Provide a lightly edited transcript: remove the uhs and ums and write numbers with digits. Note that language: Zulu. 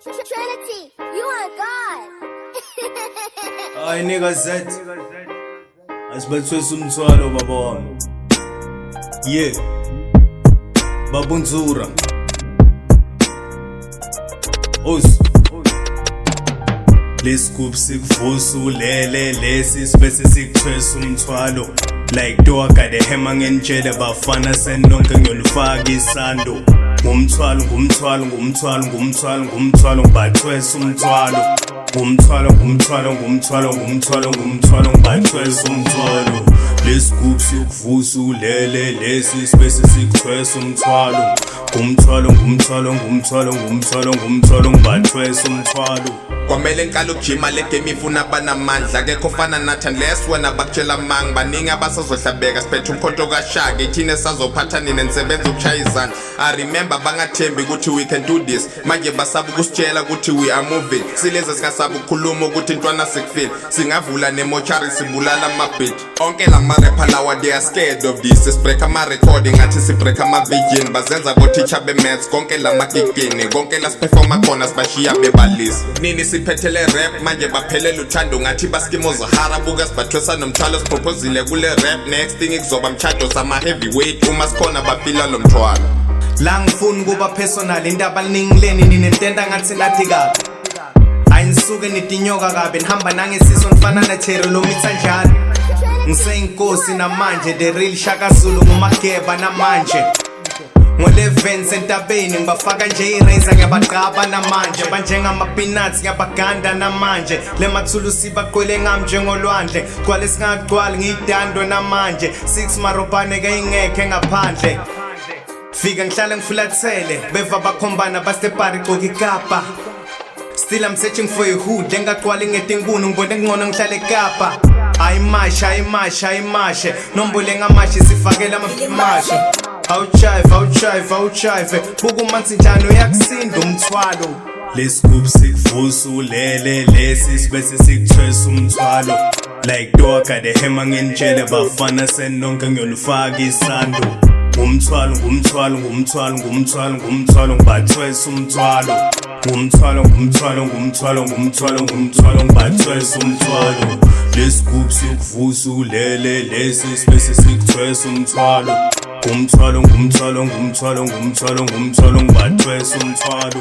Trinity, you are God. Hayi nigga Z asibethwesa umthwalo baba wami. Yeah babunzura Os Lescoop sikuvusulele lesi sibese sikuthwesa umthwalo like doga de hema ngenjele bafana senonke ngiyolufaka isando ngumthwalo ngibathwesa umthwalo ngumthwalo ngibathwesa umthwalo Lescoop sikuvusulele lesi sibese sikuthwesa umthwalo ngumthwalo ngibathwesa umthwalo Kwamele nkalo kujima le game ifuna banamandla ke khofana nathi unless wena bakutshela manga baningi abasazohlabeka siphethe umkhonto kaShaka ithine sazophatha nini nisebenza ukuchaya izandla I remember bangathembi ukuthi we can do this manje basaba ukusitshela ukuthi we are moving sileze singasaba ukukhuluma ukuthi intwana sikufile singavula nemochari sibulala amabit onke lama rapper lawa they are scared of this sibreak ama recording ngathi sibreak ama virgin bazenza bo teacher be maths konke lama gigini konke la perform khona sibashiya bebalisi nini siphethele rap manje baphelela uthando ngathi baskimo zahara buka sibathwesa nomthwalo siproposile kule rap next thing ikuzoba mchajo sama heavyweight uma sikhona bafila lo mthwalo la ngifuna kuba personal indaba liningileni ninentenda ngathi nathi kabi ayinisuke nitinyoka kabi nihamba nangesiso nifana na cherry lo mitha njalo ngiseyinkosi namanje the real Shaka Zulu ngumageba namanje Ngo-11 entabeni ngibafaka nje irazor ngiyabaqaba namanje banjengama peanuts ngiyabaganda namanje le mathulusi baqwele ngami njengolwandle kwale singaqwali ngidandwe namanje 6 marobane ke ingekhe ngaphandle fika ngihlale ngifulathele beva bakhombana bastepari qoki kapa still I'm searching for a hood engaqwali ngetinkunu ngibone ngcono ngihlale kapa ayimashe nombole ngamashi sifakela amafimashe awuchive buku mansi njani uyakusinda umthwalo Lescoop sikuvusulele lesi sibese sikuthwesa umthwalo like doga de hema ngenjele bafana senonke ngiyolufaka isando ngumthwalo ngibathwesa umthwalo ngumthwalo ngibathwesa umthwalo Lescoop sikuvusulele lesi sibese sikuthwesa umthwalo ngumthwalo ngibathwesa umthwalo